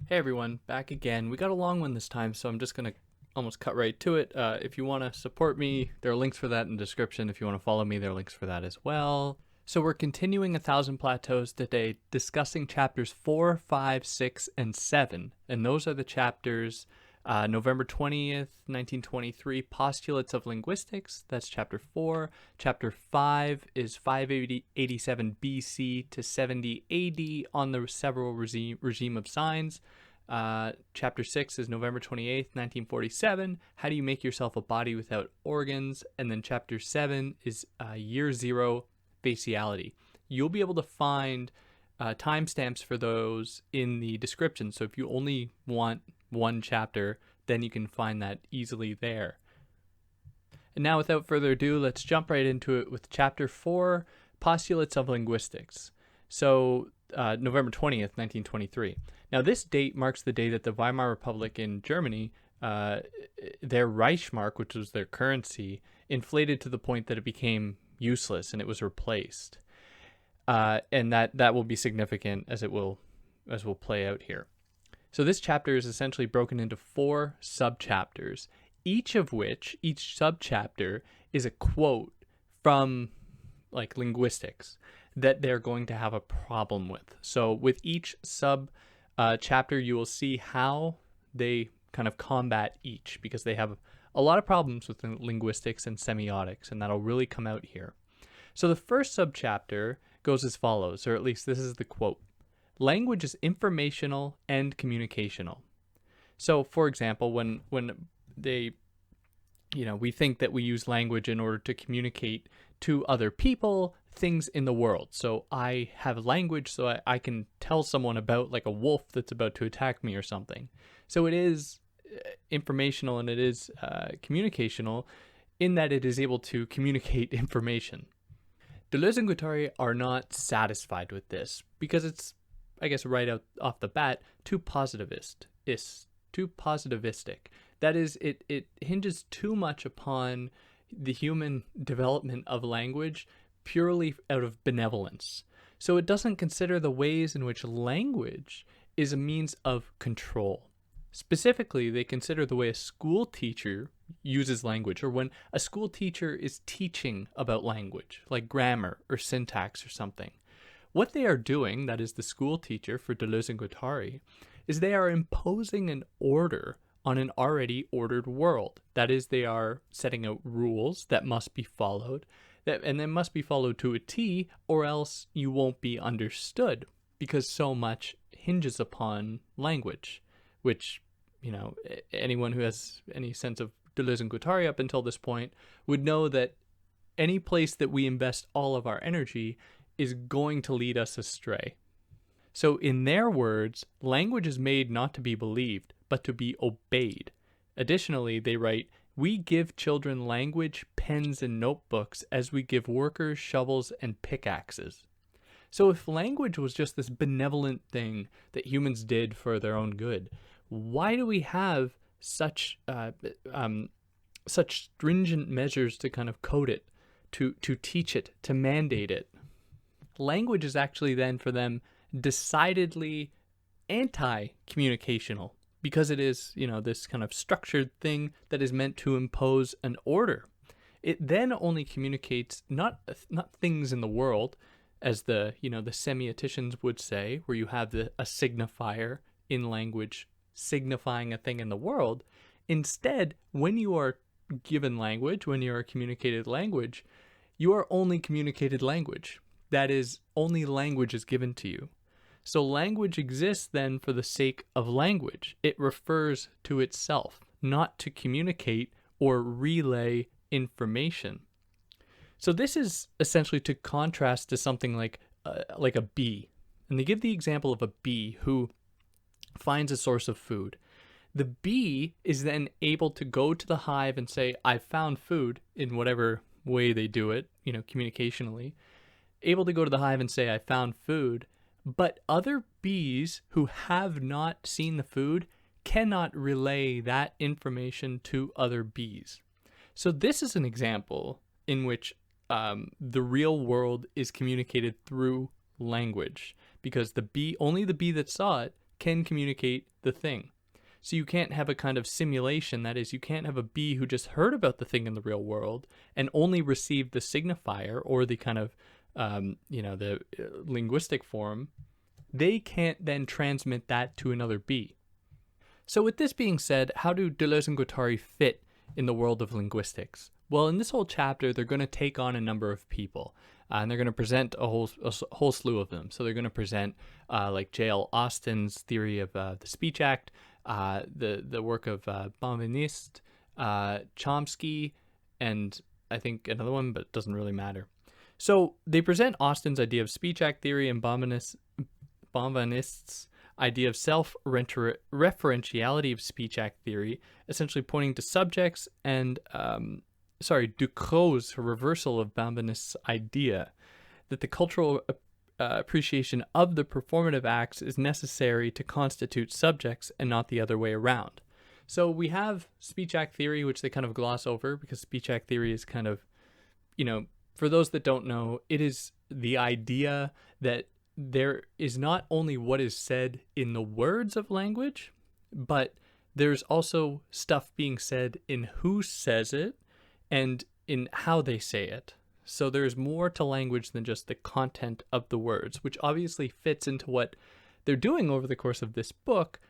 Hey everyone, back again. We got a long one this time, so I'm just going to almost cut right to it. If you want to support me, there are links for that in the description. If you want to follow me, there are links for that as well. So we're continuing A Thousand Plateaus today, discussing chapters 4, 5, 6, and 7. And those are the chapters November 20th, 1923, Postulates of Linguistics. That's chapter 4. Chapter 5 is 587 BC to 70 AD on the several regime of signs. Chapter 6 is November 28th, 1947. How do you make yourself a body without organs? And then chapter 7 is year 0, Faciality. You'll be able to find timestamps for those in the description. So if you only want one chapter, then you can find that easily there. And now, without further ado, let's jump right into it with chapter 4, Postulates of Linguistics. So November 20th, 1923. Now, this date marks the day that the Weimar Republic in Germany, their Reichsmark, which was their currency, inflated to the point that it became useless and it was replaced. And that will be significant as we'll play out here. So this chapter is essentially broken into 4 subchapters, each subchapter is a quote from like linguistics that they're going to have a problem with. So with each chapter, you will see how they kind of combat each, because they have a lot of problems with linguistics and semiotics, and that'll really come out here. So the first subchapter goes as follows, or at least this is the quote. Language is informational and communicational. So, for example, when they, we think that we use language in order to communicate to other people, things in the world. So I have language so I can tell someone about like a wolf that's about to attack me or something. So it is informational and it is communicational in that it is able to communicate information. Deleuze and Guattari are not satisfied with this because it's, I guess, right out off the bat, too positivistic. That is, it hinges too much upon the human development of language purely out of benevolence. So it doesn't consider the ways in which language is a means of control. Specifically, they consider the way a school teacher uses language, or when a school teacher is teaching about language, like grammar or syntax or something. What they are doing, that is the school teacher for Deleuze and Guattari, is they are imposing an order on an already ordered world. That is, they are setting out rules that must be followed, and they must be followed to a T, or else you won't be understood, because so much hinges upon language, which, anyone who has any sense of Deleuze and Guattari up until this point would know that any place that we invest all of our energy is going to lead us astray. So in their words, language is made not to be believed, but to be obeyed. Additionally, they write, we give children language, pens, and notebooks as we give workers shovels and pickaxes. So if language was just this benevolent thing that humans did for their own good, why do we have such stringent measures to kind of code it, to teach it, to mandate it? Language is actually then for them decidedly anti-communicational, because it is, this kind of structured thing that is meant to impose an order. It then only communicates not things in the world, as the semioticians would say, where you have a signifier in language signifying a thing in the world. Instead, when you are given language, when you are communicated language, you are only communicated language. That is, only language is given to you. So language exists then for the sake of language. It refers to itself, not to communicate or relay information. So this is essentially to contrast to something like a bee. And they give the example of a bee who finds a source of food. The bee is then able to go to the hive and say, I found food, in whatever way they do it, communicationally. Able to go to the hive and say, I found food, but other bees who have not seen the food cannot relay that information to other bees. So this is an example in which the real world is communicated through language, because only the bee that saw it can communicate the thing. So you can't have a kind of simulation. That is, you can't have a bee who just heard about the thing in the real world and only received the signifier or the kind of, the linguistic form. They can't then transmit that to another bee. So with this being said, how do Deleuze and Guattari fit in the world of linguistics? Well, in this whole chapter, they're going to take on a number of people, and they're going to present a whole slew of them. So they're going to present like J.L. Austin's theory of the Speech Act, the work of Benveniste, Chomsky, and I think another one, but it doesn't really matter. So they present Austin's idea of Speech Act theory and Benveniste's idea of self-referentiality of Speech Act theory, essentially pointing to subjects, and Ducrot's reversal of Benveniste's idea that the cultural appreciation of the performative acts is necessary to constitute subjects and not the other way around. So we have Speech Act theory, which they kind of gloss over because Speech Act theory is kind of, for those that don't know, it is the idea that there is not only what is said in the words of language, but there's also stuff being said in who says it and in how they say it. So there's more to language than just the content of the words, which obviously fits into what they're doing over the course of this book,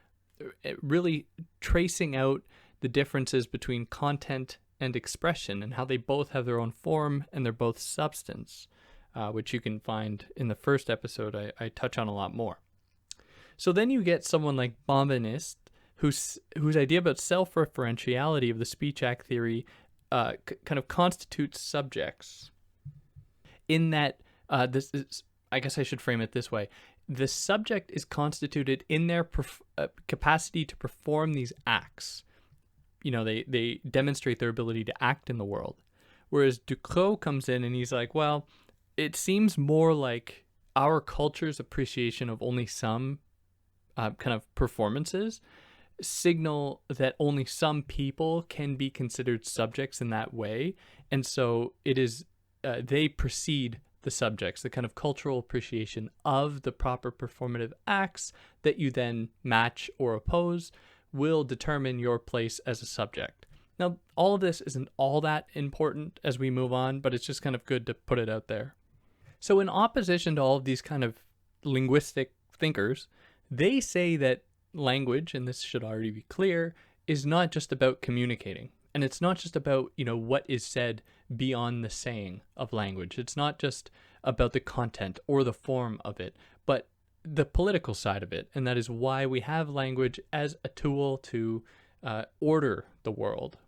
really tracing out the differences between content and expression and how they both have their own form and they're both substance. Which you can find in the first episode. I touch on a lot more. So then you get someone like Benveniste, whose idea about self-referentiality of the Speech Act theory kind of constitutes subjects. In that, this is, I guess I should frame it this way: the subject is constituted in their capacity to perform these acts. They demonstrate their ability to act in the world. Whereas Ducrot comes in and he's like, well, it seems more like our culture's appreciation of only some kind of performances signal that only some people can be considered subjects in that way. And so it is, they precede the subjects, the kind of cultural appreciation of the proper performative acts that you then match or oppose will determine your place as a subject. Now, all of this isn't all that important as we move on, but it's just kind of good to put it out there. So in opposition to all of these kind of linguistic thinkers, they say that language, and this should already be clear, is not just about communicating. And it's not just about, what is said beyond the saying of language. It's not just about the content or the form of it, but the political side of it. And that is why we have language as a tool to order the world.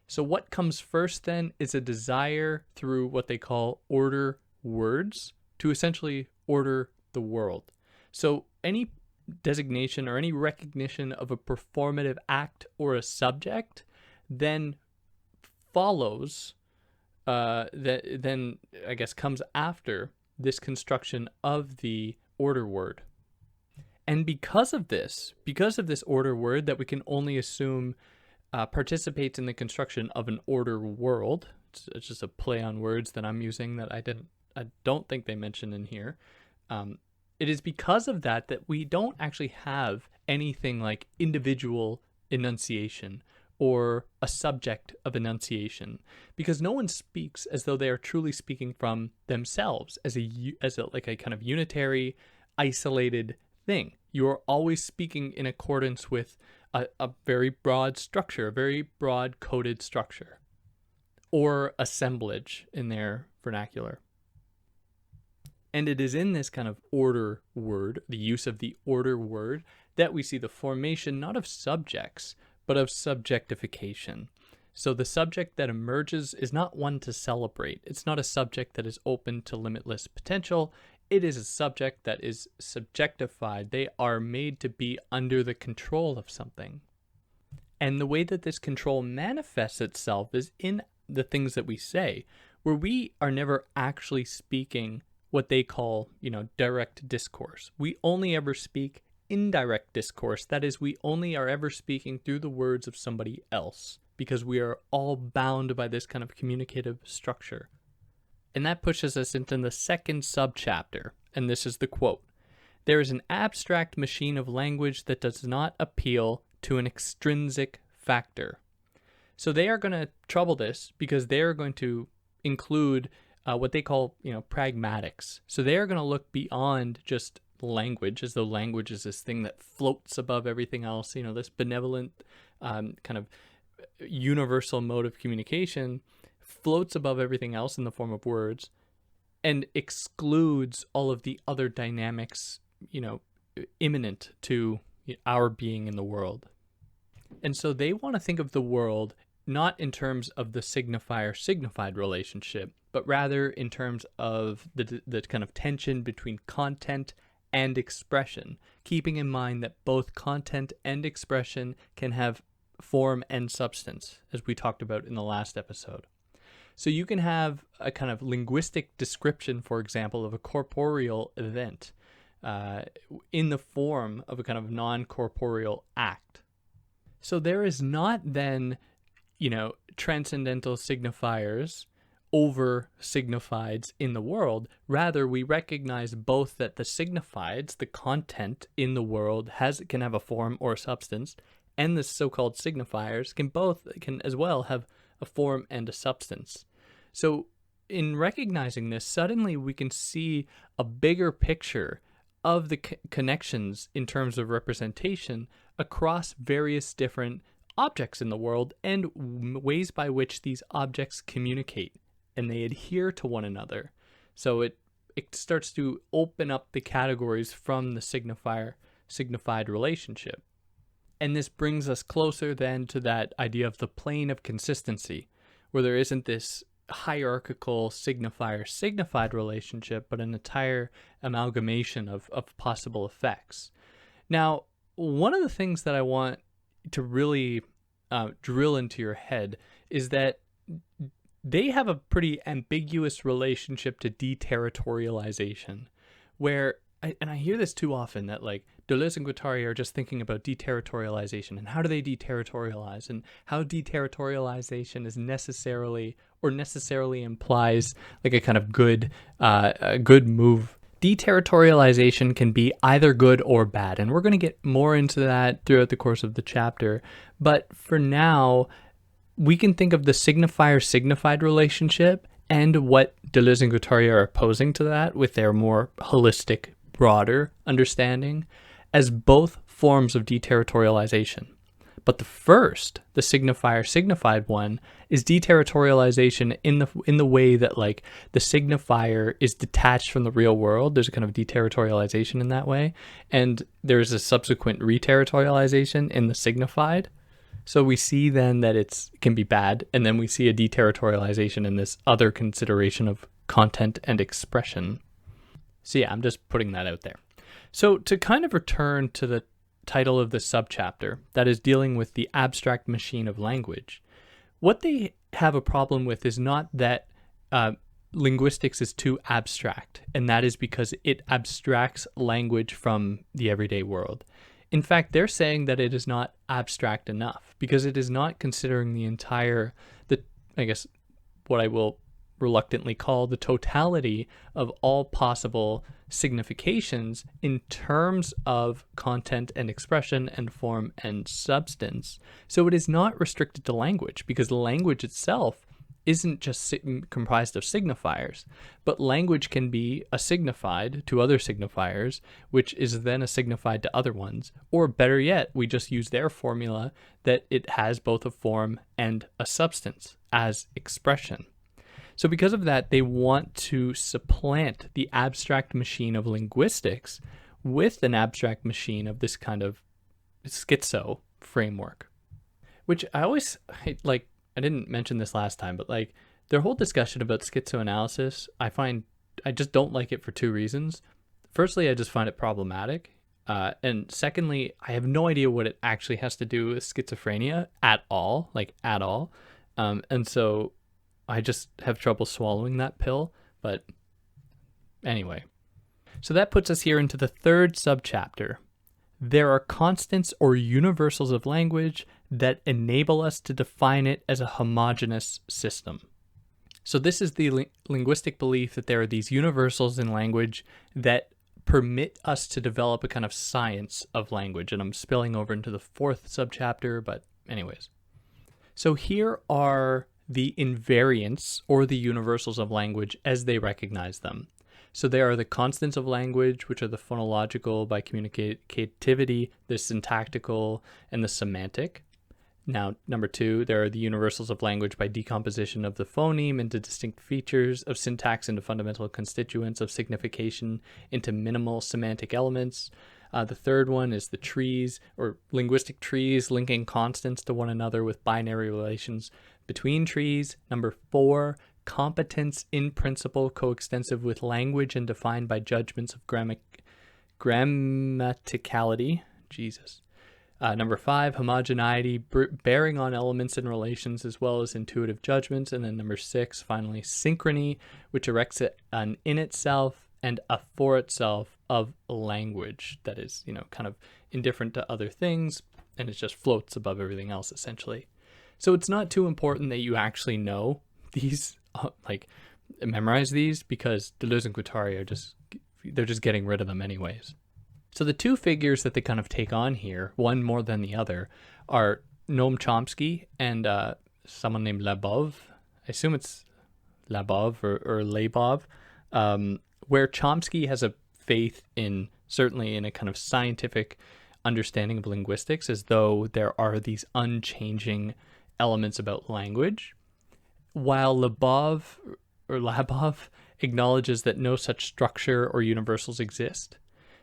So what comes first then is a desire through what they call order words to essentially order the world. So any designation or any recognition of a performative act or a subject then follows, then I guess comes after this construction of the order word. And because of this order word that we can only assume participates in the construction of an order world, it's just a play on words that I'm using that I don't think they mention in here. It is because of that we don't actually have anything like individual enunciation or a subject of enunciation, because no one speaks as though they are truly speaking from themselves as a like a kind of unitary, isolated thing. You are always speaking in accordance with a very broad structure, a very broad coded structure, or assemblage in their vernacular. And it is in this kind of order word, the use of the order word, that we see the formation not of subjects, but of subjectification. So the subject that emerges is not one to celebrate. It's not a subject that is open to limitless potential. It is a subject that is subjectified. They are made to be under the control of something. And the way that this control manifests itself is in the things that we say, where we are never actually speaking what they call, direct discourse. We only ever speak indirect discourse. That is, we only are ever speaking through the words of somebody else, because we are all bound by this kind of communicative structure. And that pushes us into the second subchapter, and this is the quote. there is an abstract machine of language that does not appeal to an extrinsic factor. So they are going to trouble this because they are going to include what they call, pragmatics. So they are going to look beyond just language, as though language is this thing that floats above everything else, this benevolent kind of universal mode of communication floats above everything else in the form of words and excludes all of the other dynamics, imminent to our being in the world. And so they want to think of the world not in terms of the signifier-signified relationship, but rather in terms of the kind of tension between content and expression, keeping in mind that both content and expression can have form and substance, as we talked about in the last episode. So you can have a kind of linguistic description, for example, of a corporeal event in the form of a kind of non-corporeal act. So there is not then, transcendental signifiers over signifieds in the world. Rather, we recognize both that the signifieds, the content in the world, can have a form or a substance, and the so-called signifiers can as well have a form and a substance. So in recognizing this, suddenly we can see a bigger picture of the connections in terms of representation across various different objects in the world and ways by which these objects communicate and they adhere to one another. So it starts to open up the categories from the signifier-signified relationship. And this brings us closer then to that idea of the plane of consistency, where there isn't this hierarchical signifier-signified relationship, but an entire amalgamation of possible effects. Now, one of the things that I want to really drill into your head is that they have a pretty ambiguous relationship to deterritorialization, where, and I hear this too often, that like Deleuze and Guattari are just thinking about deterritorialization and how do they deterritorialize and how deterritorialization is necessarily implies like a kind of a good move. Deterritorialization can be either good or bad, and we're going to get more into that throughout the course of the chapter. But for now, we can think of the signifier-signified relationship and what Deleuze and Guattari are opposing to that with their more holistic, broader understanding as both forms of deterritorialization. But the first, the signifier-signified one, is deterritorialization in the way that like the signifier is detached from the real world. There's a kind of deterritorialization in that way, and there's a subsequent reterritorialization in the signified. So we see then that it can be bad, and then we see a deterritorialization in this other consideration of content and expression. So yeah, I'm just putting that out there. So to kind of return to the title of the subchapter, that is dealing with the abstract machine of language, what they have a problem with is not that linguistics is too abstract, and that is because it abstracts language from the everyday world. In fact, they're saying that it is not abstract enough because it is not considering what I will reluctantly call the totality of all possible significations in terms of content and expression and form and substance. So it is not restricted to language because language itself isn't just comprised of signifiers, but language can be a signified to other signifiers, which is then a signified to other ones. Or better yet, we just use their formula that it has both a form and a substance as expression. So because of that, they want to supplant the abstract machine of linguistics with an abstract machine of this kind of schizo framework, which I didn't mention this last time, but like their whole discussion about schizoanalysis, I just don't like it for two reasons. Firstly, I just find it problematic. And secondly, I have no idea what it actually has to do with schizophrenia at all. And so I just have trouble swallowing that pill. But anyway, so that puts us here into the third subchapter. There are constants or universals of language that enable us to define it as a homogeneous system. So this is the linguistic belief that there are these universals in language that permit us to develop a kind of science of language. And I'm spilling over into the fourth subchapter, but anyways. So here are the invariants or the universals of language as they recognize them. So there are the constants of language, which are the phonological by communicativity, the syntactical, and the semantic. Now, number two, there are the universals of language by decomposition of the phoneme into distinct features, of syntax into fundamental constituents, of signification into minimal semantic elements. The third one is the trees, or linguistic trees, linking constants to one another with binary relations between trees. Number four, competence in principle coextensive with language and defined by judgments of grammaticality. Jesus. Number five, homogeneity, bearing on elements and relations as well as intuitive judgments. And then number six, finally, synchrony, which erects an in itself and a for itself of language that is, kind of indifferent to other things, and it just floats above everything else, essentially. So it's not too important that you actually know these, memorize these, because Deleuze and Guattari they're just getting rid of them anyways. So the two figures that they kind of take on here, one more than the other, are Noam Chomsky and someone named Labov. I assume it's Labov or Labov, where Chomsky has a faith certainly in a kind of scientific understanding of linguistics, as though there are these unchanging elements about language, while Labov acknowledges that no such structure or universals exist.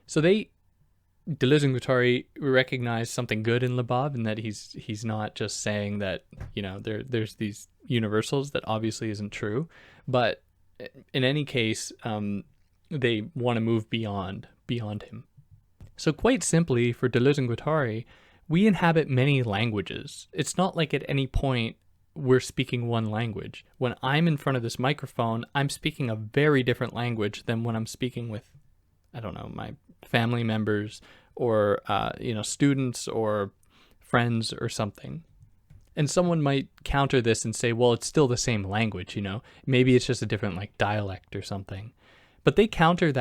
So Deleuze and Guattari recognize something good in Labov, and that he's not just saying that, there's these universals. That obviously isn't true. But in any case, they want to move beyond him. So quite simply, for Deleuze and Guattari, we inhabit many languages. It's not like at any point we're speaking one language. When I'm in front of this microphone, I'm speaking a very different language than when I'm speaking with, my family members or, students or friends or something. And someone might counter this and say, well, it's still the same language, maybe it's just a different dialect or something. But they counter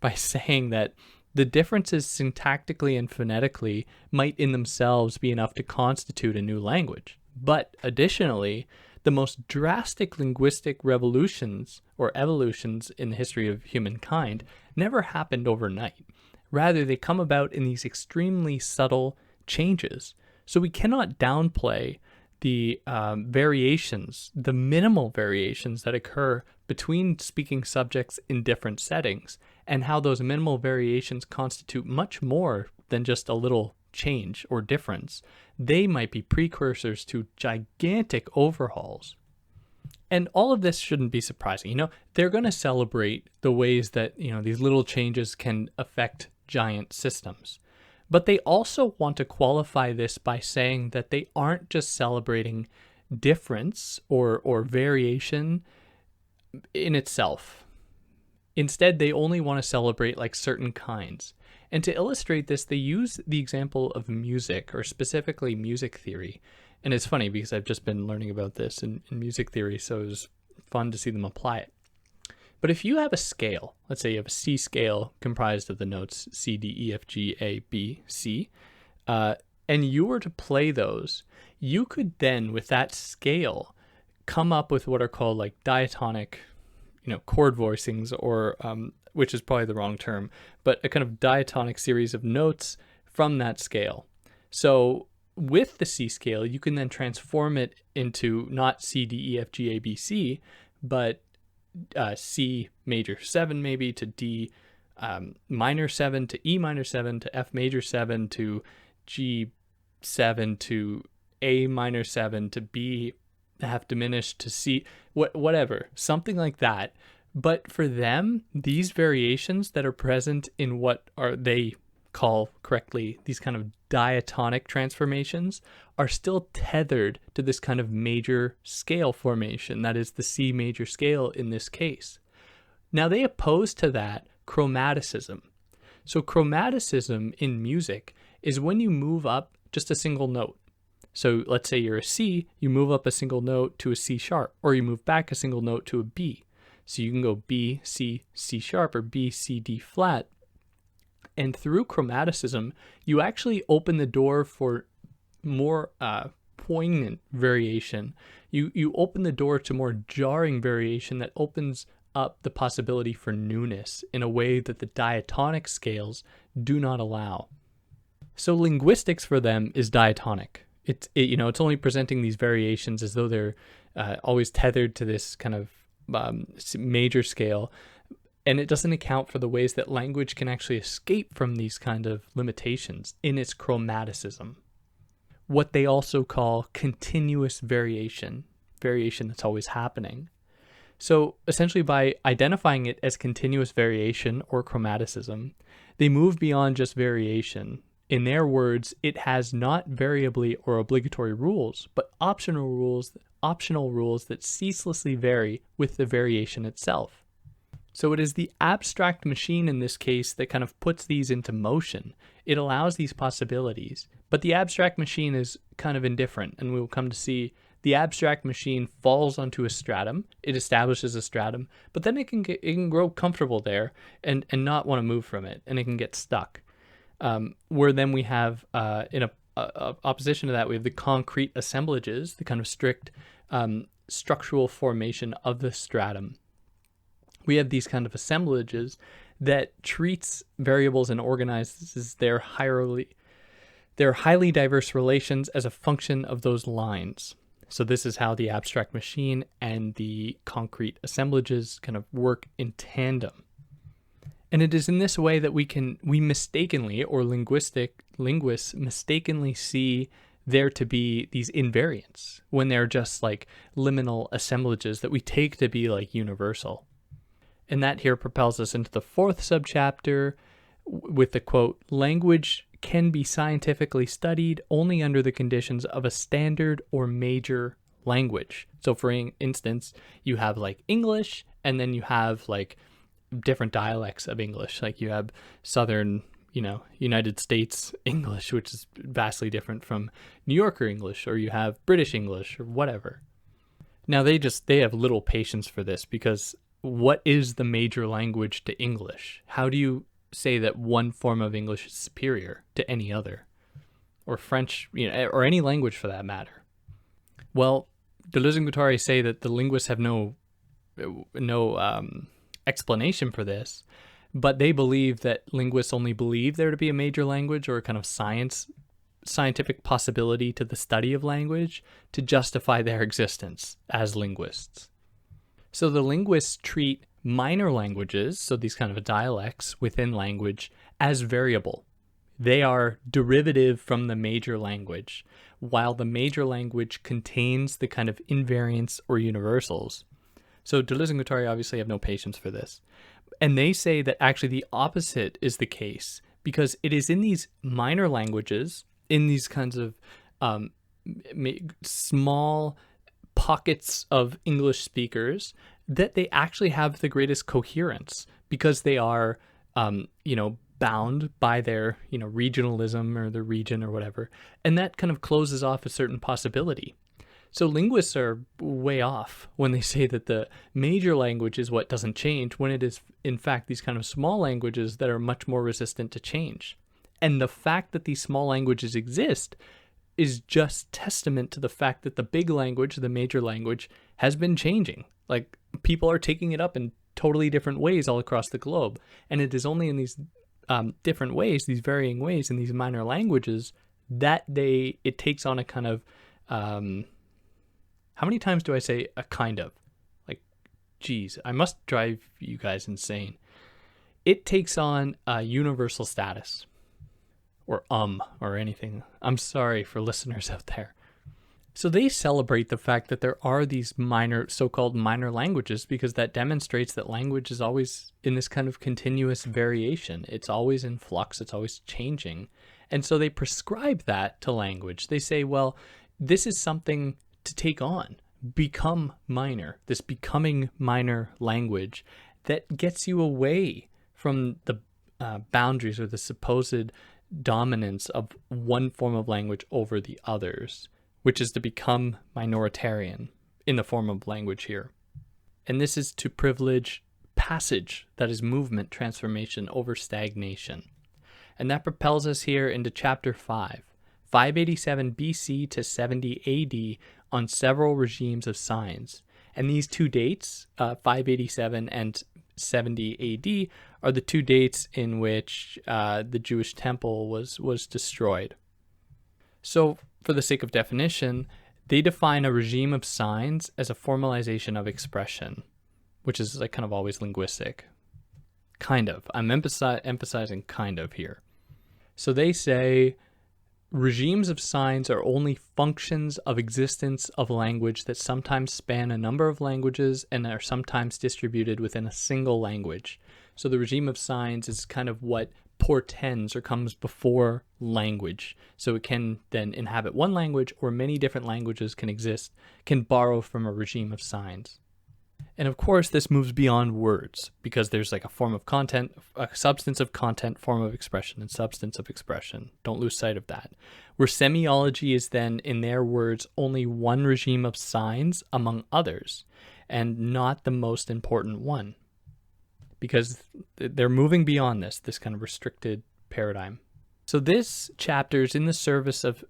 by saying that the differences syntactically and phonetically might in themselves be enough to constitute a new language. But additionally, the most drastic linguistic revolutions or evolutions in the history of humankind never happened overnight. Rather, they come about in these extremely subtle changes. So we cannot downplay the variations, the minimal variations that occur between speaking subjects in different settings, and how those minimal variations constitute much more than just a little change or difference. They might be precursors to gigantic overhauls. And all of this shouldn't be surprising. They're going to celebrate the ways that, these little changes can affect giant systems. But they also want to qualify this by saying that they aren't just celebrating difference or variation in itself. Instead, they only want to celebrate certain kinds. And to illustrate this, they use the example of music, or specifically music theory. And it's funny because I've just been learning about this in music theory, so it was fun to see them apply it. But if you have a scale, let's say you have a C scale comprised of the notes C, D, E, F, G, A, B, C, and you were to play those, you could then, with that scale, come up with what are called diatonic, chord voicings, or which is probably the wrong term, but a kind of diatonic series of notes from that scale. So with the C scale, you can then transform it into not C, D, E, F, G, A, B, C, but C major 7 maybe to D minor 7 to E minor 7 to F major 7 to G 7 to A minor 7 to B half diminished to C, whatever, something like that. But for them, these variations that are present in what they call correctly these kind of diatonic transformations are still tethered to this kind of major scale formation, that is the C major scale in this case. Now they oppose to that chromaticism. So chromaticism in music is when you move up just a single note. So let's say you're a C, you move up a single note to a C sharp, or you move back a single note to a B. So you can go B, C, C sharp, or B, C, D flat. And through chromaticism, you actually open the door for more poignant variation. You open the door to more jarring variation that opens up the possibility for newness in a way that the diatonic scales do not allow. So linguistics for them is diatonic. It's only presenting these variations as though they're always tethered to this kind of major scale, and it doesn't account for the ways that language can actually escape from these kind of limitations in its chromaticism. What they also call continuous variation that's always happening. So essentially, by identifying it as continuous variation or chromaticism, they move beyond just variation. In their words, it has not variably or obligatory rules, but optional rules that ceaselessly vary with the variation itself. So it is the abstract machine in this case that kind of puts these into motion. It allows these possibilities, but the abstract machine is kind of indifferent, and we will come to see the abstract machine falls onto a stratum. It establishes a stratum, but then it can grow comfortable there and not want to move from it, and it can get stuck. Where then we have, in opposition to that, we have the concrete assemblages, the kind of strict structural formation of the stratum. We have these kind of assemblages that treats variables and organizes their highly diverse relations as a function of those lines. So this is how the abstract machine and the concrete assemblages kind of work in tandem. And it is in this way that we mistakenly, or linguists mistakenly see there to be these invariants when they're just like liminal assemblages that we take to be like universal. And that here propels us into the fourth subchapter with the quote, "Language can be scientifically studied only under the conditions of a standard or major language." So for instance, you have like English, and then you have like different dialects of English. Like you have Southern, United States English, which is vastly different from New Yorker English, or you have British English or whatever. Now they have little patience for this, because what is the major language to English? How do you say that one form of English is superior to any other? Or French, or any language for that matter? Well, Deleuze and Guattari say that the linguists have no explanation for this, but they believe that linguists only believe there to be a major language or a kind of scientific possibility to the study of language to justify their existence as linguists. So the linguists treat minor languages, so these kind of dialects within language, as variable. They are derivative from the major language, while the major language contains the kind of invariants or universals. So Deleuze and Guattari obviously have no patience for this. And they say that actually the opposite is the case, because it is in these minor languages, in these kinds of small pockets of English speakers, that they actually have the greatest coherence, because they are, bound by their, regionalism or the region or whatever. And that kind of closes off a certain possibility. So linguists are way off when they say that the major language is what doesn't change, when it is, in fact, these kind of small languages that are much more resistant to change. And the fact that these small languages exist is just testament to the fact that the big language, the major language, has been changing. Like, people are taking it up in totally different ways all across the globe. And it is only in these different ways, these varying ways in these minor languages, that it takes on a kind of, how many times do I say a kind of? Like, geez, I must drive you guys insane. It takes on a universal status. Or anything. I'm sorry for listeners out there. So they celebrate the fact that there are these so-called minor languages, because that demonstrates that language is always in this kind of continuous variation. It's always in flux. It's always changing. And so they prescribe that to language. They say, well, this is something to take on, become minor, this becoming minor language that gets you away from the boundaries or the supposed dominance of one form of language over the others, which is to become minoritarian in the form of language here. And this is to privilege passage, that is movement, transformation, over stagnation. And that propels us here into chapter 5, 587 BC to 70 AD, on several regimes of signs. And these two dates, 587 and 70 AD, are the two dates in which the Jewish temple was destroyed. So, for the sake of definition, they define a regime of signs as a formalization of expression, which is like kind of always linguistic. Kind of. I'm emphasizing kind of here. So they say regimes of signs are only functions of existence of language that sometimes span a number of languages and are sometimes distributed within a single language. So the regime of signs is kind of what portends or comes before language. So it can then inhabit one language, or many different languages can borrow from a regime of signs. And of course, this moves beyond words, because there's like a form of content, a substance of content, form of expression, and substance of expression. Don't lose sight of that. Where semiology is then, in their words, only one regime of signs among others, and not the most important one. Because they're moving beyond this kind of restricted paradigm. So this chapter is in the service of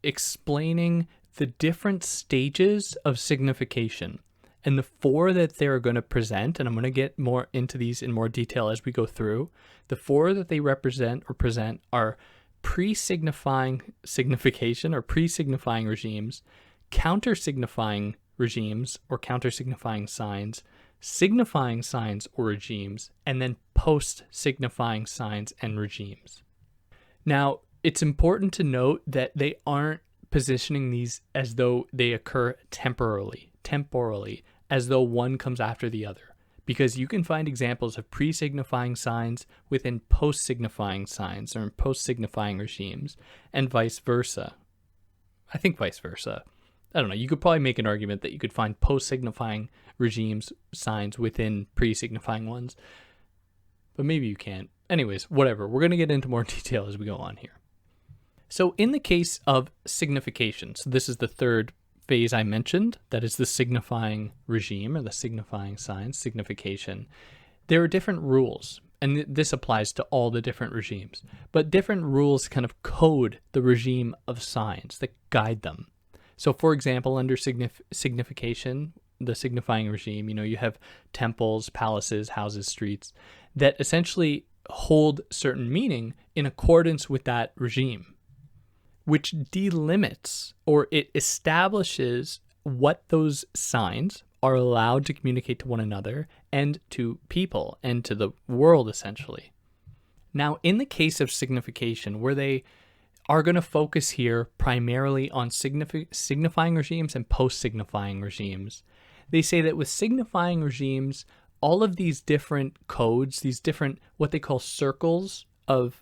explaining the different stages of signification. And the four that they're going to present, and I'm going to get more into these in more detail as we go through, the four that they represent or present are pre-signifying signification or pre-signifying regimes, counter-signifying regimes or counter-signifying signs, signifying signs or regimes, and then post-signifying signs and regimes. Now, it's important to note that they aren't positioning these as though they occur temporally, as though one comes after the other, because you can find examples of pre-signifying signs within post-signifying signs or in post-signifying regimes, and vice versa. I think vice versa. I don't know. You could probably make an argument that you could find post-signifying regimes, signs within pre-signifying ones, but maybe you can't. Anyways, whatever. We're going to get into more detail as we go on here. So in the case of signification, so this is the third phase I mentioned, that is the signifying regime or the signifying signs, signification. There are different rules, and this applies to all the different regimes, but different rules kind of code the regime of signs that guide them. So for example, under signification, the signifying regime, you have temples, palaces, houses, streets that essentially hold certain meaning in accordance with that regime, which delimits or it establishes what those signs are allowed to communicate to one another and to people and to the world, essentially. Now, in the case of signification, where they are going to focus here primarily on signifying regimes and post-signifying regimes, they say that with signifying regimes, all of these different codes, these different what they call circles of,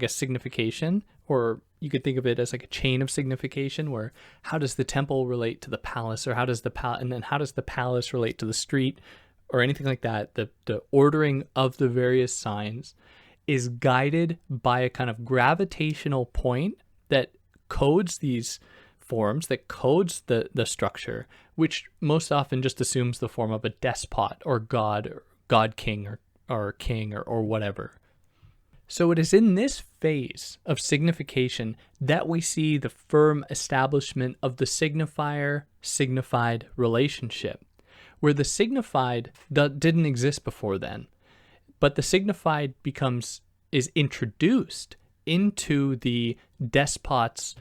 signification, or you could think of it as like a chain of signification, where how does the temple relate to the palace, or how does the palace relate to the street, or anything like that. The ordering of the various signs is guided by a kind of gravitational point that codes these forms, that codes the structure, which most often just assumes the form of a despot or god king or king or whatever. So it is in this phase of signification that we see the firm establishment of the signifier-signified relationship, where the signified didn't exist before then, but the signified is introduced into the despot's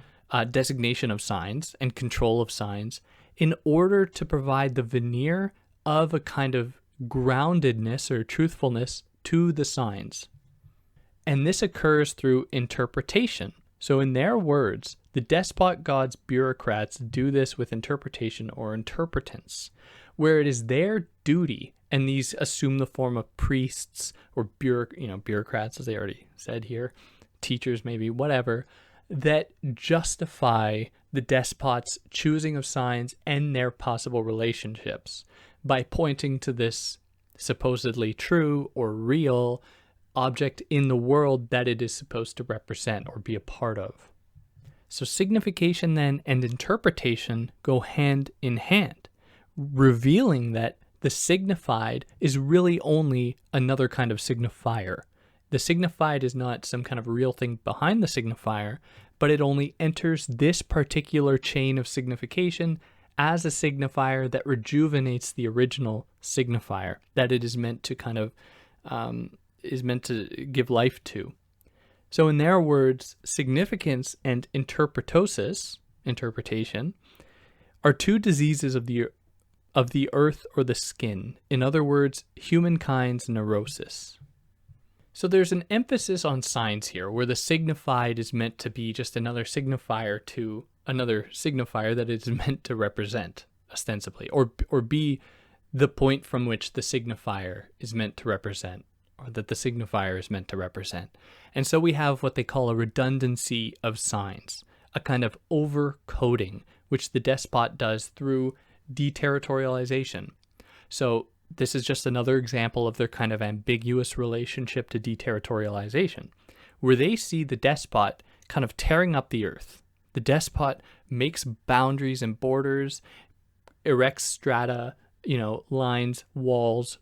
designation of signs and control of signs in order to provide the veneer of a kind of groundedness or truthfulness to the signs. And this occurs through interpretation. So in their words, the despot god's bureaucrats do this with interpretation or interpretance, where it is their duty, and these assume the form of priests or bureaucrats, as they already said here, teachers maybe, whatever, that justify the despot's choosing of signs and their possible relationships by pointing to this supposedly true or real object in the world that it is supposed to represent or be a part of. So signification then and interpretation go hand in hand, revealing that the signified is really only another kind of signifier. The signified is not some kind of real thing behind the signifier, but it only enters this particular chain of signification as a signifier that rejuvenates the original signifier that it is meant to kind of is meant to give life to. So in their words, significance and interpretosis, interpretation, are two diseases of the earth or the skin. In other words, humankind's neurosis. So there's an emphasis on signs here, where the signified is meant to be just another signifier to another signifier that it is meant to represent, ostensibly, or be the point from which the signifier is meant to represent, or that the signifier is meant to represent. And so we have what they call a redundancy of signs, a kind of over-coding, which the despot does through deterritorialization. So this is just another example of their kind of ambiguous relationship to deterritorialization, where they see the despot kind of tearing up the earth. The despot makes boundaries and borders, erects strata, lines, walls,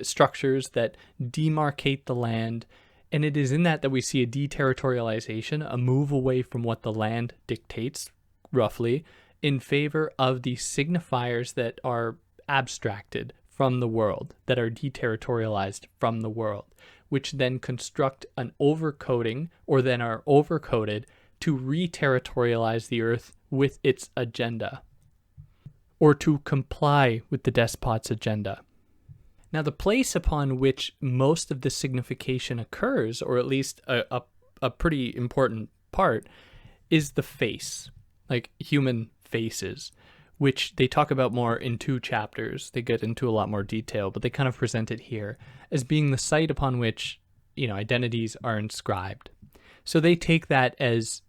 structures that demarcate the land. And it is in that we see a deterritorialization, a move away from what the land dictates, roughly, in favor of the signifiers that are abstracted from the world, that are deterritorialized from the world, which then construct an overcoding, or then are overcoded to re-territorialize the earth with its agenda, or to comply with the despot's agenda. Now, the place upon which most of the signification occurs, or at least a pretty important part, is the face, like human faces, which they talk about more in 2 chapters. They get into a lot more detail, but they kind of present it here as being the site upon which, identities are inscribed. So they take that as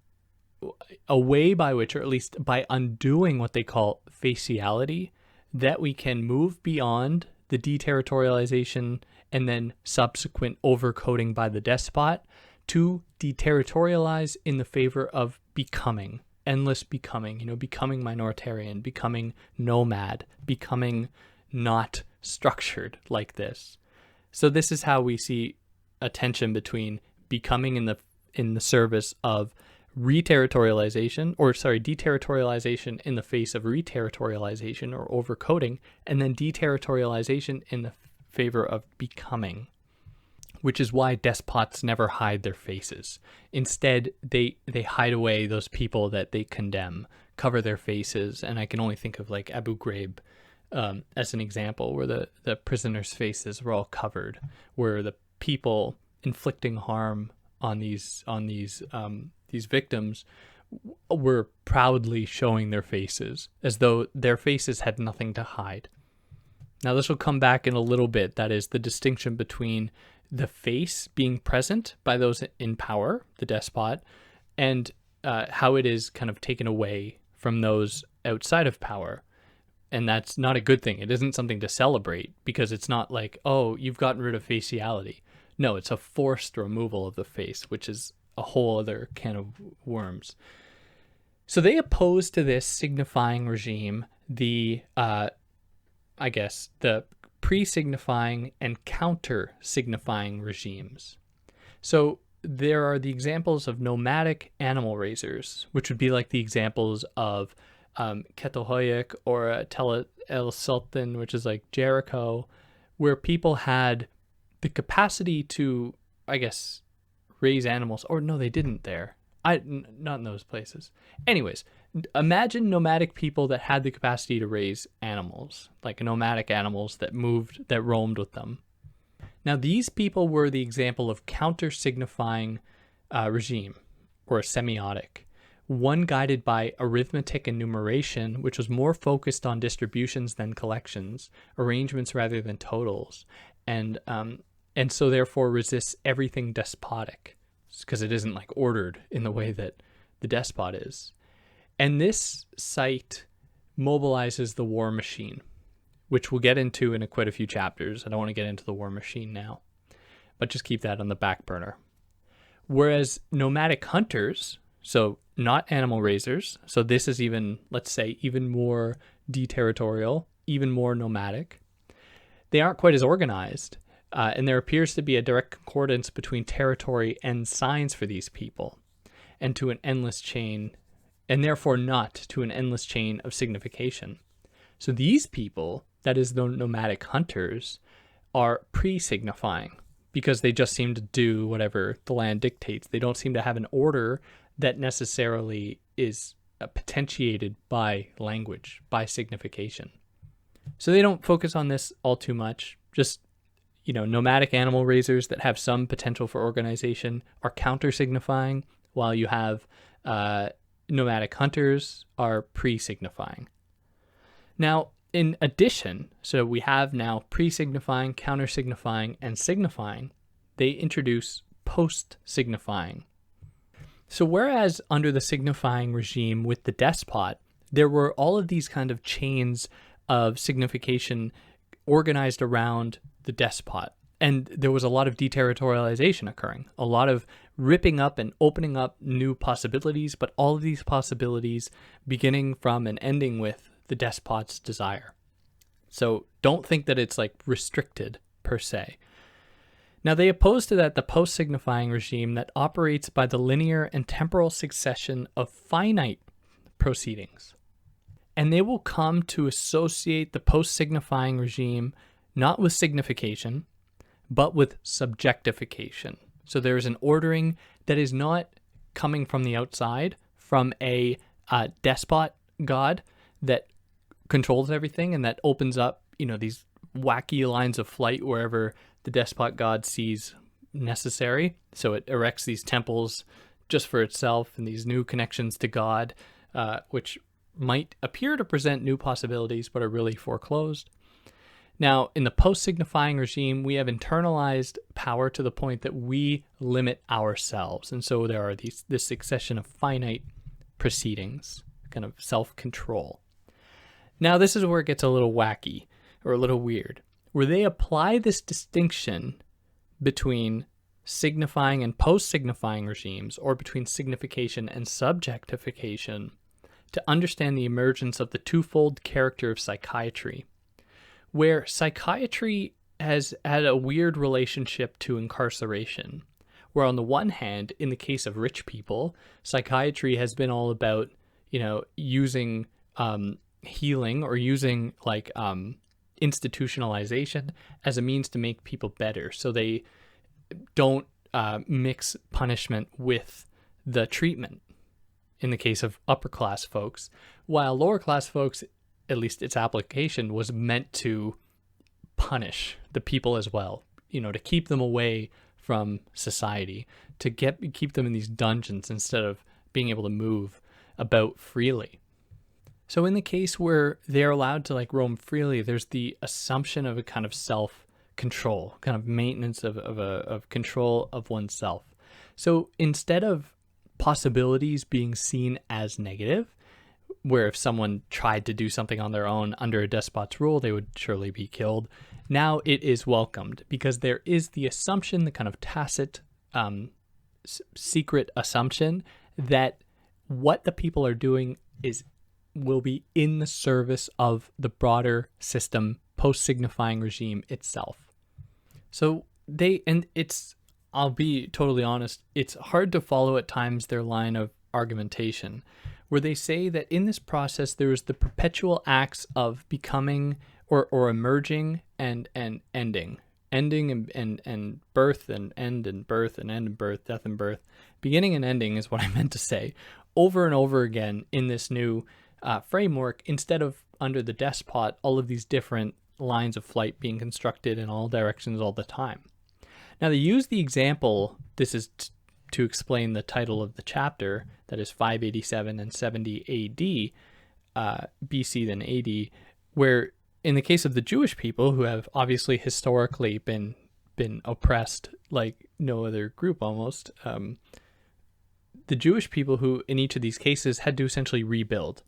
a way by which, or at least by undoing what they call faciality, that we can move beyond the deterritorialization and then subsequent overcoding by the despot to deterritorialize in the favor of becoming, endless becoming, becoming minoritarian, becoming nomad, becoming not structured like this. So this is how we see a tension between becoming in the service of deterritorialization in the face of reterritorialization or overcoding, and then deterritorialization in the favor of becoming, which is why despots never hide their faces. Instead, they hide away those people that they condemn, cover their faces, and I can only think of like Abu Ghraib as an example, where the prisoners' faces were all covered, where the people inflicting harm on these victims were proudly showing their faces, as though their faces had nothing to hide. Now, this will come back in a little bit. That is the distinction between the face being present by those in power, the despot, and how it is kind of taken away from those outside of power. And that's not a good thing. It isn't something to celebrate, because it's not like, oh, you've gotten rid of faciality. No, it's a forced removal of the face, which is a whole other can of worms. So they oppose to this signifying regime the pre-signifying and counter-signifying regimes. So there are the examples of nomadic animal raisers, which would be like the examples of Ketohoyek or Tel El Sultan, which is like Jericho, where people had the capacity to, raise animals. Or no, they didn't there. Not in those places. Anyways, imagine nomadic people that had the capacity to raise animals, like nomadic animals that roamed with them. Now, these people were the example of counter-signifying regime, or a semiotic, one guided by arithmetic and numeration, which was more focused on distributions than collections, arrangements rather than totals, and so therefore resists everything despotic, because it isn't like ordered in the way that the despot is. And this site mobilizes the war machine, which we'll get into in quite a few chapters. I don't want to get into the war machine now, but just keep that on the back burner. Whereas nomadic hunters, so not animal raisers, so this is even, let's say, even more deterritorial even more nomadic. They aren't quite as organized, and there appears to be a direct concordance between territory and signs for these people, and to an endless chain, and therefore not to an endless chain of signification. So these people, that is the nomadic hunters, are pre-signifying because they just seem to do whatever the land dictates. They don't seem to have an order that necessarily is potentiated by language, by signification. So they don't focus on this all too much. Just, nomadic animal raisers that have some potential for organization are counter-signifying, while you have nomadic hunters are pre-signifying. Now, in addition, so we have now pre-signifying, counter-signifying, and signifying. They introduce post-signifying. So whereas under the signifying regime with the despot, there were all of these kind of chains of signification organized around the despot, and there was a lot of deterritorialization occurring, a lot of ripping up and opening up new possibilities, but all of these possibilities beginning from and ending with the despot's desire. So don't think that it's like restricted per se. Now they oppose to that the post-signifying regime that operates by the linear and temporal succession of finite proceedings. And they will come to associate the post-signifying regime not with signification, but with subjectification. So there is an ordering that is not coming from the outside, from a despot god that controls everything and that opens up, these wacky lines of flight wherever the despot god sees necessary. So it erects these temples just for itself and these new connections to God, which might appear to present new possibilities, but are really foreclosed. Now, in the post-signifying regime, we have internalized power to the point that we limit ourselves. And so there are this succession of finite proceedings, kind of self-control. Now, this is where it gets a little wacky or a little weird, where they apply this distinction between signifying and post-signifying regimes, or between signification and subjectification, to understand the emergence of the twofold character of psychiatry, where psychiatry has had a weird relationship to incarceration, where on the one hand, in the case of rich people, psychiatry has been all about, using healing or using institutionalization as a means to make people better. So they don't mix punishment with the treatment in the case of upper class folks, while lower class folks, at least its application, was meant to punish the people as well, to keep them away from society, to keep them in these dungeons instead of being able to move about freely. So in the case where they're allowed to roam freely, there's the assumption of a kind of self-control, kind of maintenance of control of oneself. So instead of possibilities being seen as negative, where if someone tried to do something on their own under a despot's rule, they would surely be killed. Now it is welcomed because there is the assumption, the kind of tacit, secret assumption that what the people are doing will be in the service of the broader system, post-signifying regime itself. So I'll be totally honest, it's hard to follow at times their line of argumentation, where they say that in this process there is the perpetual acts of becoming or emerging and ending and birth and end and birth and end and birth, death and birth. Beginning and ending is what I meant to say, over and over again in this new framework, instead of under the despot, all of these different lines of flight being constructed in all directions all the time. Now they use the example, this is to explain the title of the chapter, that is 587 and 70 AD, BC than AD, where in the case of the Jewish people, who have obviously historically been oppressed like no other group almost, the Jewish people who in each of these cases had to essentially rebuild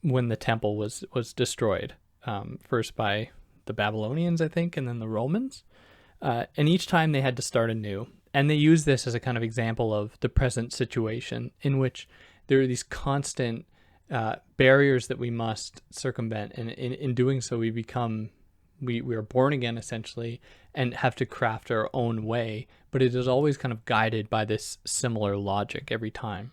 when the temple was destroyed, first by the Babylonians, I think, and then the Romans. And each time they had to start anew. And they use this as a kind of example of the present situation in which there are these constant barriers that we must circumvent, and in doing so, we are born again essentially, and have to craft our own way. But it is always kind of guided by this similar logic every time.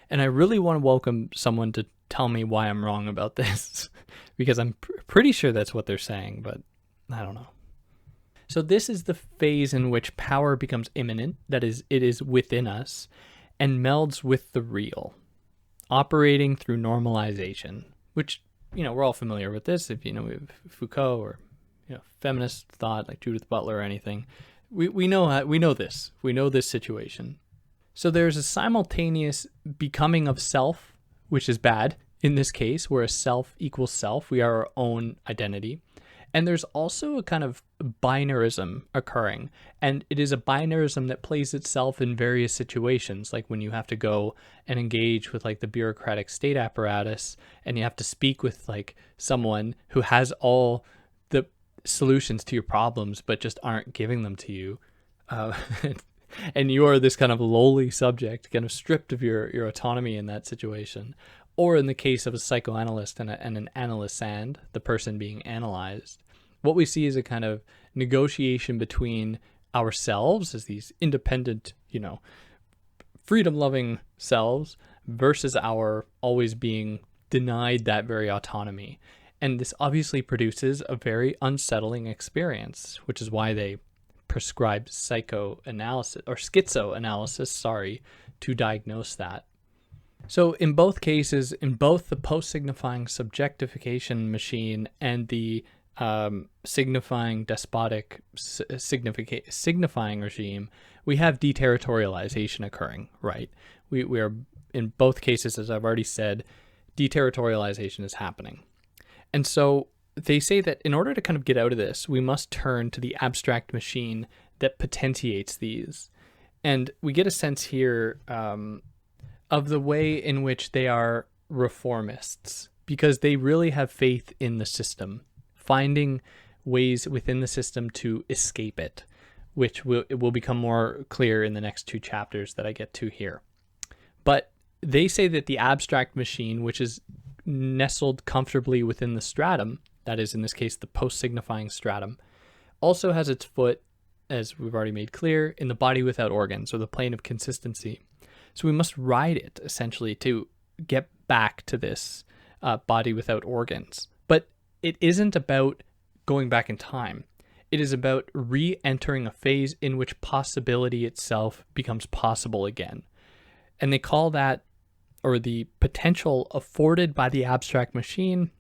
And I really want to welcome someone to tell me why I'm wrong about this, because I'm pretty sure that's what they're saying, but I don't know. So this is the phase in which power becomes immanent, that is, it is within us, and melds with the real, operating through normalization, which, we're all familiar with this. If we have Foucault or feminist thought like Judith Butler or anything, we know this situation. So there's a simultaneous becoming of self, which is bad in this case, where a self equals self. We are our own identity. And there's also a kind of binarism occurring. And it is a binarism that plays itself in various situations, like when you have to go and engage with like the bureaucratic state apparatus, and you have to speak with like someone who has all the solutions to your problems, but just aren't giving them to you. And you are this kind of lowly subject, kind of stripped of your autonomy in that situation. Or in the case of a psychoanalyst and an analysand, the person being analyzed, what we see is a kind of negotiation between ourselves as these independent, freedom-loving selves versus our always being denied that very autonomy. And this obviously produces a very unsettling experience, which is why they prescribed psychoanalysis or schizoanalysis, to diagnose that. So in both cases, in both the post-signifying subjectification machine and the signifying despotic signifying regime, we have deterritorialization occurring, right? We are, in both cases, as I've already said, deterritorialization is happening. And so they say that in order to kind of get out of this, we must turn to the abstract machine that potentiates these. And we get a sense here of the way in which they are reformists, because they really have faith in the system, finding ways within the system to escape it, which will become more clear in the next two chapters that I get to here. But they say that the abstract machine, which is nestled comfortably within the stratum, that is, in this case, the post-signifying stratum, also has its foot, as we've already made clear, in the body without organs, or the plane of consistency. So we must ride it, essentially, to get back to this body without organs. But it isn't about going back in time. It is about re-entering a phase in which possibility itself becomes possible again. And they call that, or the potential afforded by the abstract machine,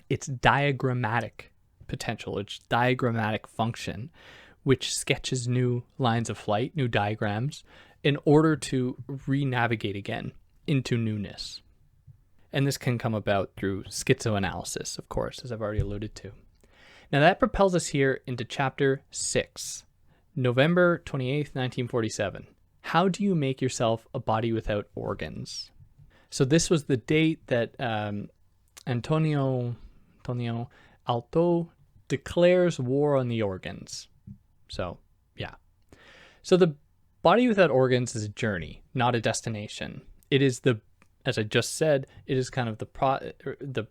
its diagrammatic potential, its diagrammatic function, which sketches new lines of flight, new diagrams, in order to re-navigate again into newness. And this can come about through schizoanalysis, of course, as I've already alluded to. Now that propels us here into chapter 6, November 28th, 1947. How do you make yourself a body without organs? So this was the date that Antonio Alto declares war on the organs. So, yeah. So the body without organs is a journey, not a destination. It is as I just said, it is kind of the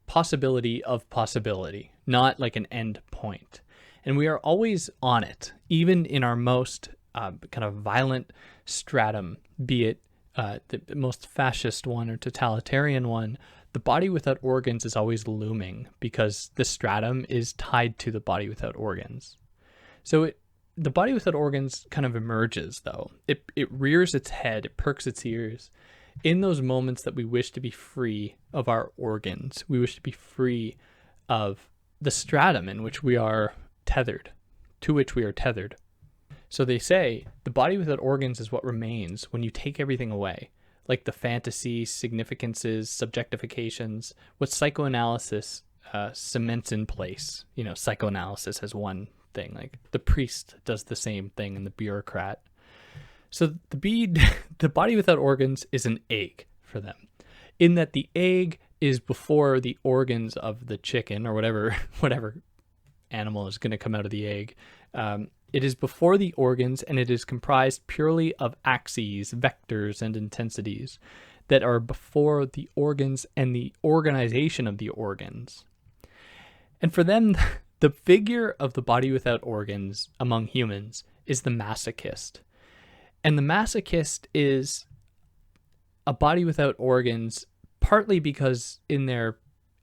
possibility of possibility, not like an end point. And we are always on it, even in our most kind of violent stratum, be it the most fascist one or totalitarian one. The body without organs is always looming because the stratum is tied to the body without organs. So the body without organs kind of emerges, though. It rears its head, it perks its ears in those moments that we wish to be free of our organs. We wish to be free of the stratum in which we are tethered, to which we are tethered. So they say the body without organs is what remains when you take everything away, like the fantasies, significances, subjectifications, what psychoanalysis cements in place. Psychoanalysis has one thing, like the priest does the same thing and the bureaucrat. So the body without organs is an egg for them, in that the egg is before the organs of the chicken or whatever animal is going to come out of the egg. It is before the organs, and it is comprised purely of axes, vectors, and intensities. that are before the organs and the organization of the organs. And for them, the figure of the body without organs among humans is the masochist. And the masochist is a body without organs, partly because in their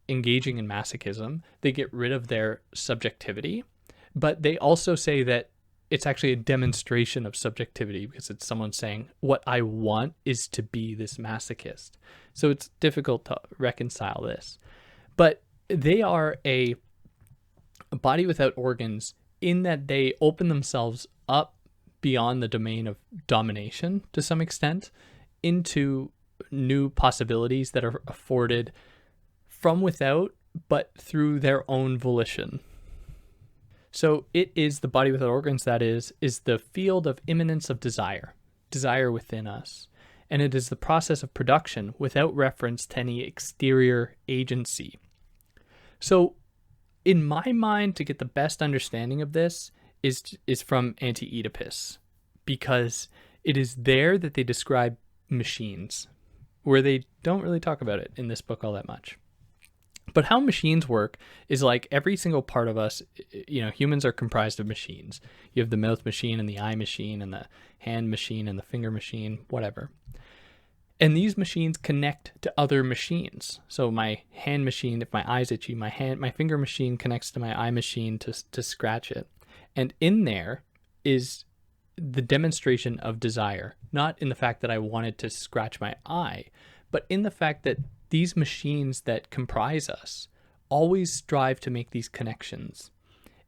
engaging in masochism, they get rid of their subjectivity, but they also say that it's actually a demonstration of subjectivity because it's someone saying, what I want is to be this masochist. So it's difficult to reconcile this. But they are a body without organs in that they open themselves up beyond the domain of domination to some extent into new possibilities that are afforded from without, but through their own volition. So it is the body without organs, that is the field of immanence of desire within us. And it is the process of production without reference to any exterior agency. So in my mind, to get the best understanding of this is from Anti-Oedipus, because it is there that they describe machines, where they don't really talk about it in this book all that much. But how machines work is like every single part of us, humans are comprised of machines. You have the mouth machine and the eye machine and the hand machine and the finger machine, whatever. And these machines connect to other machines. So my hand machine, if my eye's itchy, my finger machine connects to my eye machine to scratch it. And in there is the demonstration of desire, not in the fact that I wanted to scratch my eye, but in the fact that these machines that comprise us always strive to make these connections.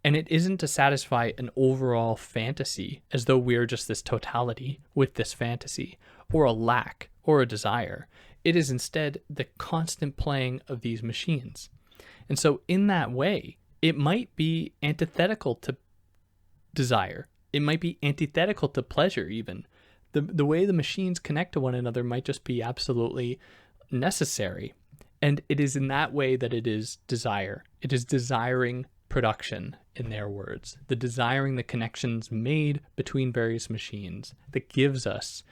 And it isn't to satisfy an overall fantasy, as though we're just this totality with this fantasy, or a lack, or a desire. It is instead the constant playing of these machines. And so in that way, it might be antithetical to desire. It might be antithetical to pleasure even. The way the machines connect to one another might just be absolutely necessary. And it is in that way that it is desire. It is desiring production, in their words. The desiring the connections made between various machines that gives us,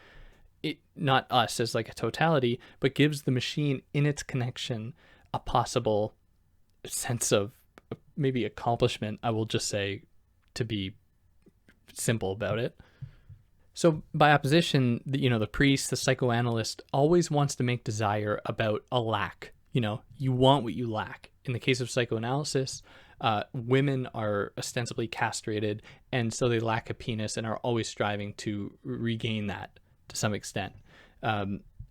not us as like a totality, but gives the machine in its connection a possible sense of maybe accomplishment, I will just say, to be simple about it. So by opposition, the priest, the psychoanalyst, always wants to make desire about a lack. You want what you lack. In the case of psychoanalysis, women are ostensibly castrated, and so they lack a penis and are always striving to regain that to some extent.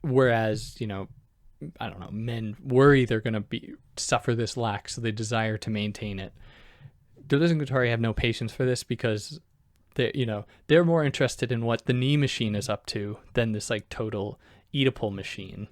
Whereas, I don't know, men worry they're going to suffer this lack, so they desire to maintain it. Deleuze and Guattari have no patience for this because they're more interested in what the knee machine is up to than this like total Oedipal machine.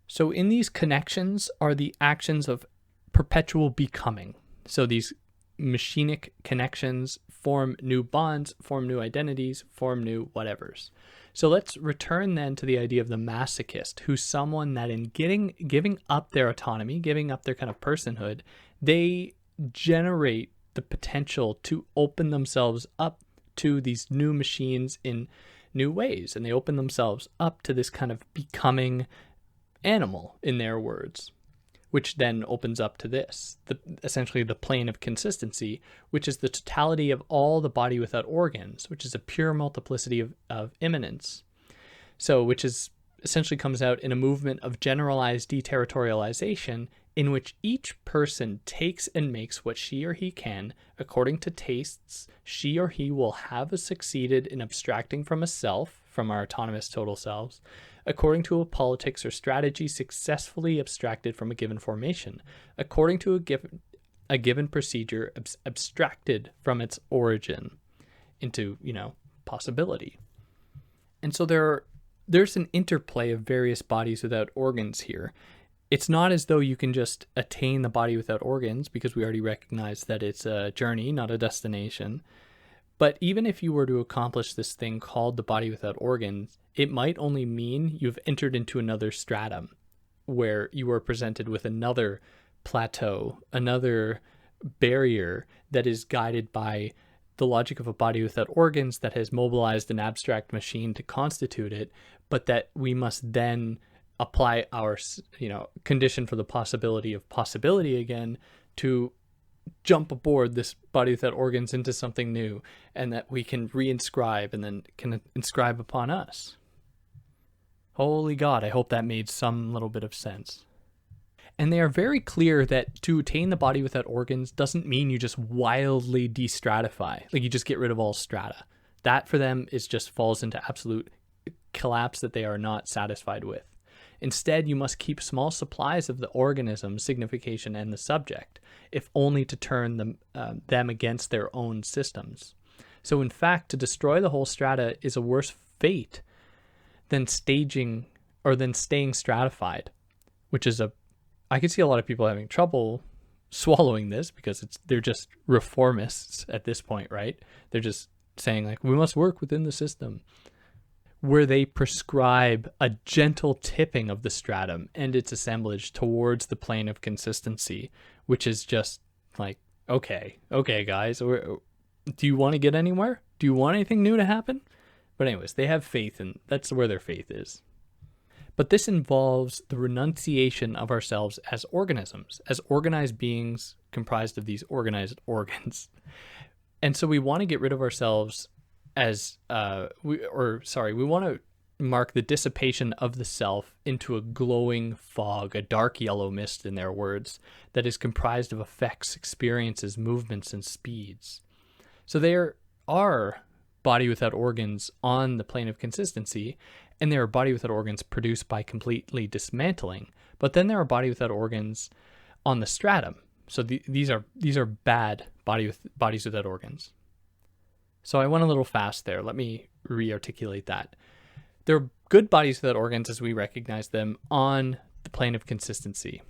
So in these connections are the actions of perpetual becoming. So these machinic connections form new bonds, form new identities, form new whatevers. So let's return then to the idea of the masochist, who's someone that in giving up their autonomy, giving up their kind of personhood, they generate the potential to open themselves up to these new machines in new ways. And they open themselves up to this kind of becoming animal, in their words, which then opens up to this, essentially the plane of consistency, which is the totality of all the body without organs, which is a pure multiplicity of immanence. So, which is essentially comes out in a movement of generalized deterritorialization in which each person takes and makes what she or he can according to tastes she or he will have succeeded in abstracting from a self, from our autonomous total selves, according to a politics or strategy successfully abstracted from a given formation, according to a given procedure abstracted from its origin into, possibility. And so there's an interplay of various bodies without organs here. It's not as though you can just attain the body without organs, because we already recognize that it's a journey, not a destination. But even if you were to accomplish this thing called the body without organs, it might only mean you've entered into another stratum where you are presented with another plateau, another barrier that is guided by the logic of a body without organs that has mobilized an abstract machine to constitute it, but that we must then apply our, condition for the possibility of possibility again to jump aboard this body without organs into something new, and that we can reinscribe and then can inscribe upon us. Holy God, I hope that made some little bit of sense. And they are very clear that to attain the body without organs doesn't mean you just wildly destratify, like you just get rid of all strata. That for them is just falls into absolute collapse that they are not satisfied with. Instead, you must keep small supplies of the organism, signification, and the subject, if only to turn them against their own systems. So in fact, to destroy the whole strata is a worse fate than staying stratified, which is I could see a lot of people having trouble swallowing this because they're just reformists at this point, right? They're just saying like, we must work within the system, where they prescribe a gentle tipping of the stratum and its assemblage towards the plane of consistency, which is just like, okay, guys, do you want to get anywhere? Do you want anything new to happen? But anyways, they have faith, and that's where their faith is. But this involves the renunciation of ourselves as organisms, as organized beings comprised of these organized organs. And so we want to get rid of ourselves as, we want to mark the dissipation of the self into a glowing fog, a dark yellow mist in their words, that is comprised of effects, experiences, movements, and speeds. So there are body without organs on the plane of consistency, and there are body without organs produced by completely dismantling. But then there are body without organs on the stratum. So these are bad bodies without organs. So I went a little fast there. Let me re-articulate that. There are good bodies without organs as we recognize them on the plane of consistency.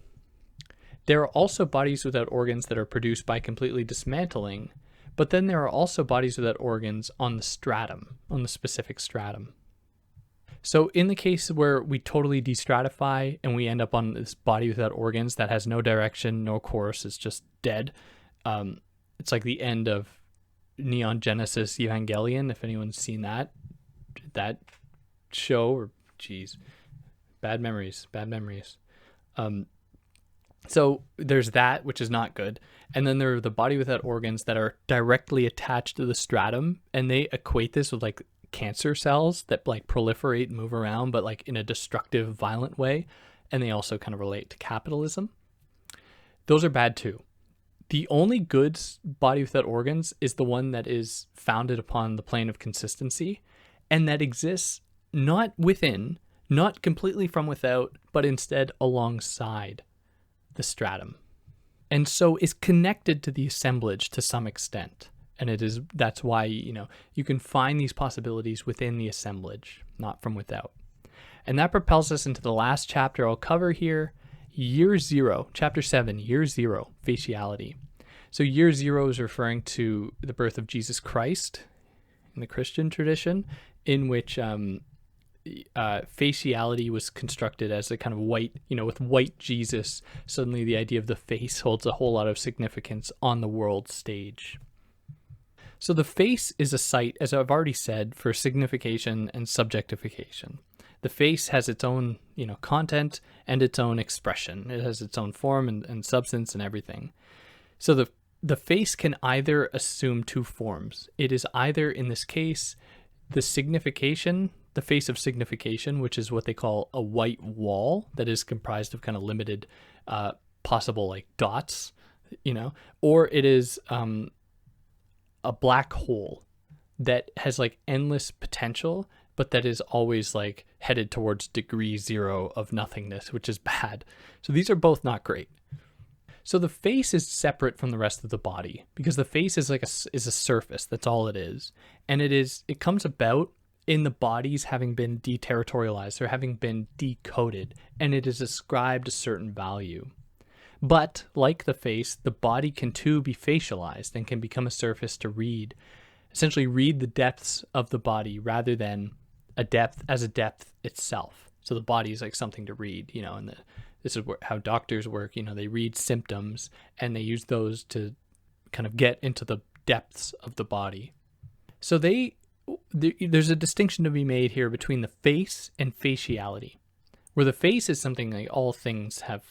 There are also bodies without organs that are produced by completely dismantling, but then there are also bodies without organs on the stratum, on the specific stratum. So in the case where we totally destratify and we end up on this body without organs that has no direction, no course, it's just dead. It's like the end of Neon Genesis Evangelion, if anyone's seen that show, or bad memories. So there's that, which is not good. And then there are the body without organs that are directly attached to the stratum, and they equate this with like cancer cells that like proliferate and move around, but like in a destructive, violent way. And they also kind of relate to capitalism. Those are bad too. The only good body without organs is the one that is founded upon the plane of consistency, and that exists not within, not completely from without, but instead alongside the stratum. And so is connected to the assemblage to some extent. And that's why, you can find these possibilities within the assemblage, not from without. And that propels us into the last chapter I'll cover here, Year Zero, Chapter 7, Year Zero, Faciality. So Year Zero is referring to the birth of Jesus Christ in the Christian tradition, in which faciality was constructed as a kind of white, with white Jesus. Suddenly the idea of the face holds a whole lot of significance on the world stage. So the face is a site, as I've already said, for signification and subjectification. The face has its own, content and its own expression. It has its own form and substance and everything. So the face can either assume two forms. It is either, in this case, the face of signification, which is what they call a white wall that is comprised of kind of limited possible like dots, or it is a black hole that has like endless potential, but that is always like headed towards degree zero of nothingness, which is bad. So these are both not great. So the face is separate from the rest of the body because the face is like is a surface. That's all it is. And it comes about in the bodies having been deterritorialized or having been decoded, and it is ascribed a certain value. But like the face, the body can too be facialized and can become a surface to essentially read the depths of the body rather than a depth itself. So the body is like something to read, and this is how doctors work. They read symptoms and they use those to kind of get into the depths of the body. So there's a distinction to be made here between the face and faciality. where the face is something like all things have,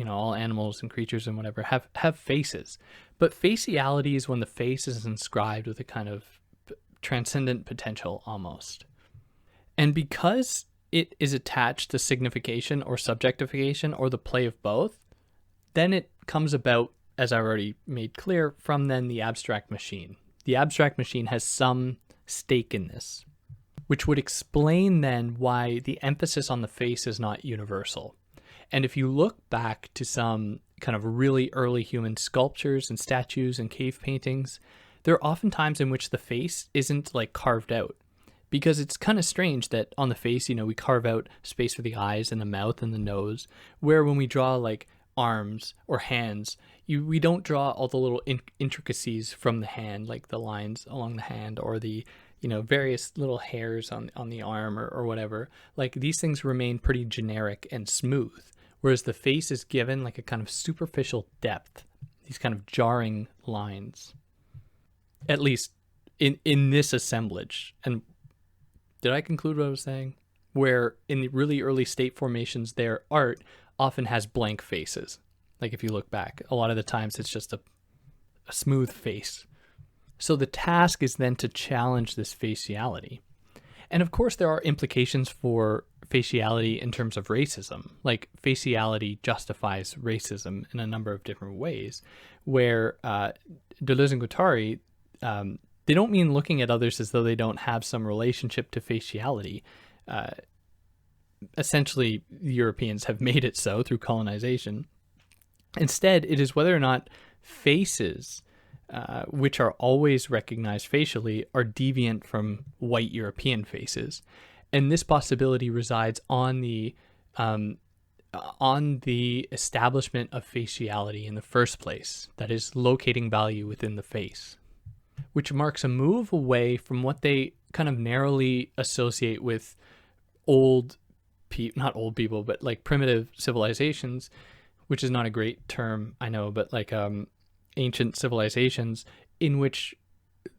all animals and creatures and whatever have faces. But faciality is when the face is inscribed with a kind of transcendent potential almost. And because it is attached to signification or subjectification or the play of both, then it comes about, as I already made clear, from then the abstract machine. The abstract machine has some stake in this, which would explain then why the emphasis on the face is not universal. And if you look back to some kind of really early human sculptures and statues and cave paintings, there are often times in which the face isn't like carved out. Because it's kind of strange that on the face, we carve out space for the eyes and the mouth and the nose, where when we draw like arms or hands, we don't draw all the little intricacies from the hand, like the lines along the hand or the, various little hairs on the arm or whatever. Like these things remain pretty generic and smooth, whereas the face is given like a kind of superficial depth, these kind of jarring lines, at least in this assemblage. And did I conclude what I was saying? Where in the really early state formations, their art often has blank faces. Like if you look back, a lot of the times it's just a smooth face. So the task is then to challenge this faciality. And of course, there are implications for faciality in terms of racism. Like faciality justifies racism in a number of different ways, where Deleuze and Guattari, they don't mean looking at others as though they don't have some relationship to faciality. Essentially, Europeans have made it so through colonization. Instead, it is whether or not faces, which are always recognized facially, are deviant from white European faces. And this possibility resides on the establishment of faciality in the first place, that is, locating value within the face, which marks a move away from what they kind of narrowly associate with not old people, but like primitive civilizations, which is not a great term, I know, but like ancient civilizations in which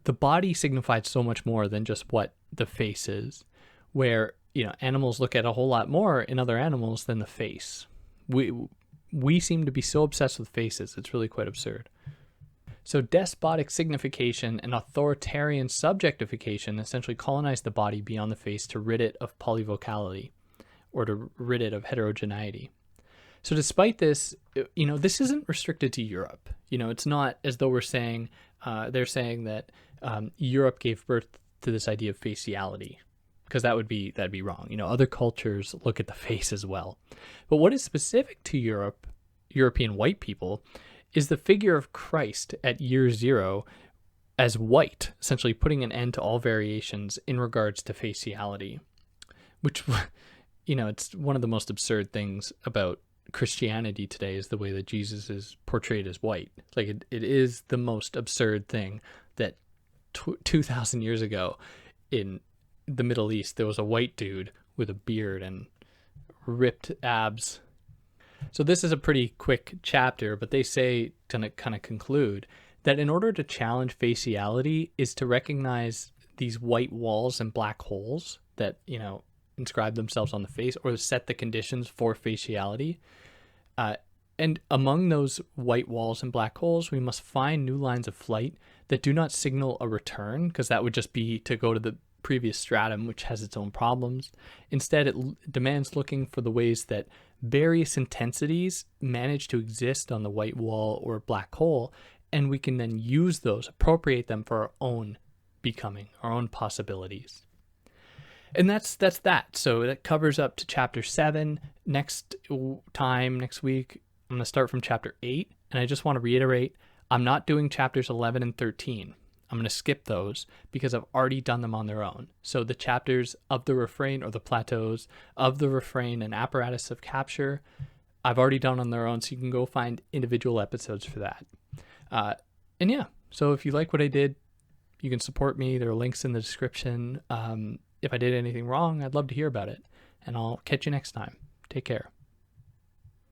the body signified so much more than just what the face is, where, animals look at a whole lot more in other animals than the face. We seem to be so obsessed with faces, it's really quite absurd. So despotic signification and authoritarian subjectification essentially colonize the body beyond the face to rid it of polyvocality, or to rid it of heterogeneity. So despite this, this isn't restricted to Europe. It's not as though they're saying that Europe gave birth to this idea of faciality, because that'd be wrong. Other cultures look at the face as well. But what is specific to European white people, is the figure of Christ at year zero as white, essentially putting an end to all variations in regards to faciality, which, it's one of the most absurd things about Christianity today is the way that Jesus is portrayed as white. Like it is the most absurd thing that 2,000 years ago in the Middle East, there was a white dude with a beard and ripped abs. So this is a pretty quick chapter, but they say, to kind of conclude, that in order to challenge faciality is to recognize these white walls and black holes that, inscribe themselves on the face, or set the conditions for faciality. And among those white walls and black holes, we must find new lines of flight that do not signal a return, because that would just be to go to the previous stratum, which has its own problems. Instead, it demands looking for the ways that various intensities manage to exist on the white wall or black hole, and we can then use those, appropriate them for our own becoming, our own possibilities. And that's that. So that covers up to chapter 7. Next week, I'm going to start from chapter 8. And I just want to reiterate, I'm not doing chapters 11 and 13. I'm going to skip those because I've already done them on their own. So the chapters of the refrain, or the plateaus of the refrain and apparatus of capture, I've already done on their own. So you can go find individual episodes for that. And yeah, so if you like what I did, you can support me. There are links in the description. If I did anything wrong, I'd love to hear about it. And I'll catch you next time. Take care.